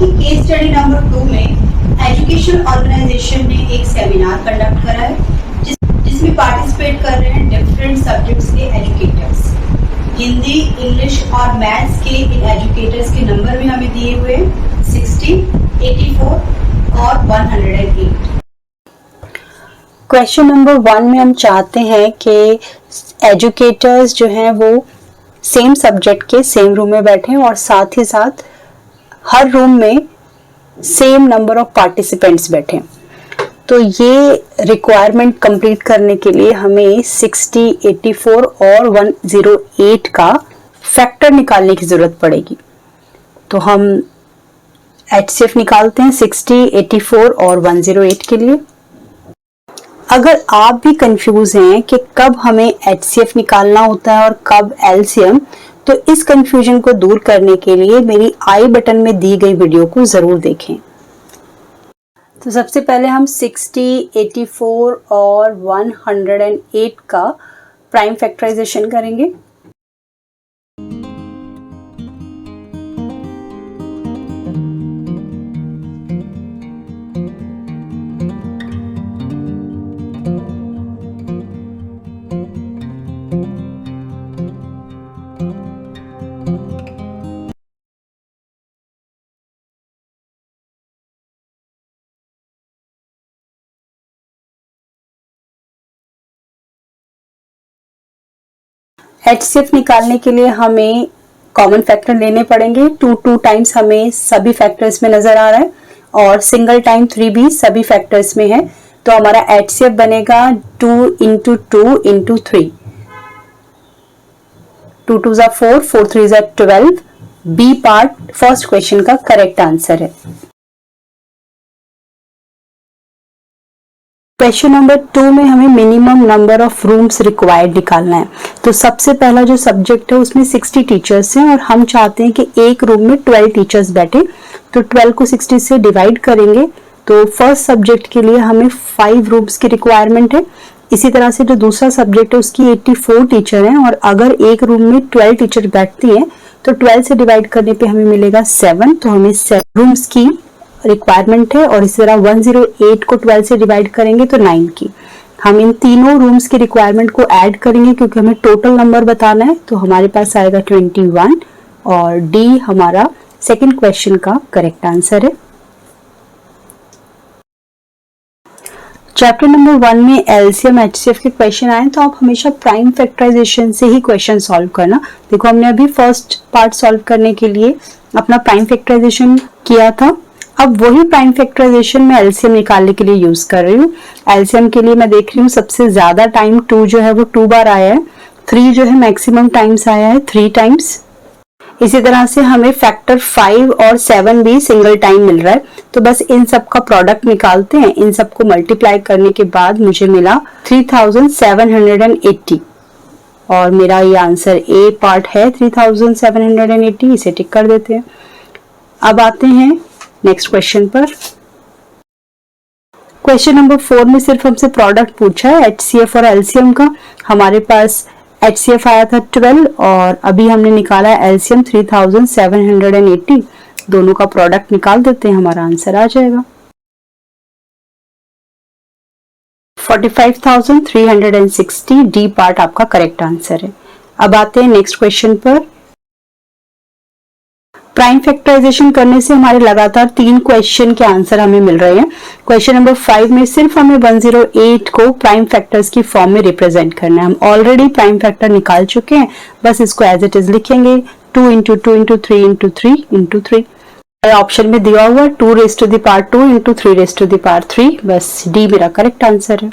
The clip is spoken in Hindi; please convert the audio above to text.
ही केस स्टडी नंबर 2 में एजुकेशन ऑर्गेनाइजेशन ने एक सेमिनार कंडक्ट करा है जिसमें पार्टिसिपेट कर रहे हैं डिफरेंट सब्जेक्ट्स के एजुकेटर्स। हिंदी, इंग्लिश और मैथ्स के इन एजुकेटर्स के नंबर भी हमें दिए हुए 60, 84 और 108। क्वेश्चन नंबर 1 में हम चाहते हैं कि एजुकेटर्स जो हैं वो सेम सब्जेक्ट के सेम रूम में बैठे और साथ ही साथ हर रूम में सेम नंबर ऑफ पार्टिसिपेंट्स बैठे। तो ये रिक्वायरमेंट कंप्लीट करने के लिए हमें 60, 84 और 108 का फैक्टर निकालने की जरूरत पड़ेगी। तो हम HCF निकालते हैं 60, 84 और 108 के लिए। अगर आप भी कंफ्यूज हैं कि कब हमें HCF निकालना होता है और कब LCM, तो इस कंफ्यूजन को दूर करने के लिए मेरी आई बटन में दी गई वीडियो को जरूर देखें। तो सबसे पहले हम 60, 84 और 108 का प्राइम फैक्टराइजेशन करेंगे। HCF निकालने के लिए हमें कॉमन फैक्टर लेने पड़ेंगे। 2 टाइम्स हमें सभी फैक्टर्स में नजर आ रहा है और सिंगल टाइम 3 भी सभी फैक्टर्स में है। तो हमारा HCF बनेगा 2 × 2 × 3। 2 2 = 4, 4 3 = 12। बी पार्ट फर्स्ट क्वेश्चन का करेक्ट आंसर है। क्वेश्चन नंबर 2 में हमें minimum number of rooms required निकालना है। तो सबसे पहला जो सब्जेक्ट है उसमें 60 टीचर्स हैं और हम चाहते हैं कि एक रूम में 12 टीचर्स बैठे। तो 12 को 60 से डिवाइड करेंगे तो फर्स्ट सब्जेक्ट के लिए हमें 5 रूम्स की रिक्वायरमेंट है। इसी तरह से जो दूसरा सब्जेक्ट है उसकी 84 टीचर हैं और अगर एक रूम में 12 टीचर बैठती हैं तो 12 से डिवाइड करने पे हमें मिलेगा 7। तो हमें 7 रूम्स की रिक्वायरमेंट है और इसी तरह 108 को 12 से डिवाइड करेंगे तो 9 की। हम इन तीनों रूम्स की रिक्वायरमेंट को ऐड करेंगे क्योंकि हमें टोटल नंबर बताना है। तो हमारे पास आएगा 21 और डी हमारा सेकंड क्वेश्चन का करेक्ट आंसर है। चैप्टर नंबर 1 में LCM HCF के क्वेश्चन आए तो आप हमेशा प्राइम फैक्टराइजेशन से ही क्वेश्चन सॉल्व करना। देखो हमने अभी फर्स्ट पार्ट सॉल्व करने के लिए अपना प्राइम फैक्टराइजेशन किया था। अब वही प्राइम फैक्टराइजेशन में LCM निकालने के लिए यूज कर रही हूँ। LCM के लिए मैं देख रही हूँ सबसे ज्यादा टाइम 2 जो है वो 2 बार आया है। 3 जो है मैक्सिमम टाइम्स आया है 3 टाइम्स। इसी तरह से हमें फैक्टर 5 और 7 भी सिंगल टाइम मिल रहा है। तो बस इन सब का प्रोडक्ट निकालते हैं। इन सबको मल्टीप्लाई करने के बाद मुझे मिला 3780 और मेरा ये आंसर ए पार्ट है 3780। इसे टिक कर देते हैं। अब आते हैं नेक्स्ट क्वेश्चन पर। क्वेश्चन नंबर 4 में सिर्फ हमसे प्रोडक्ट पूछा है HCF और LCM का। हमारे पास HCF आया था 12 और अभी हमने निकाला है LCM 3780। दोनों का प्रोडक्ट निकाल देते हैं, हमारा आंसर आ जाएगा 45,360। डी पार्ट आपका करेक्ट आंसर है। अब आते हैं नेक्स्ट क्वेश्चन पर। प्राइम फैक्टराइजेशन करने से हमारे लगातार 3 क्वेश्चन के आंसर हमें मिल रहे हैं। क्वेश्चन नंबर 5 में सिर्फ हमें 108 को प्राइम फैक्टर्स की फॉर्म में रिप्रेजेंट करना है। हम ऑलरेडी प्राइम फैक्टर निकाल चुके हैं, बस इसको एज इट इज लिखेंगे 2 × 2 × 3 × 3 × 3। ऑप्शन में दिया हुआ 2 raised to the power 2 × 3 raised to the power 3। बस डी मेरा करेक्ट आंसर है।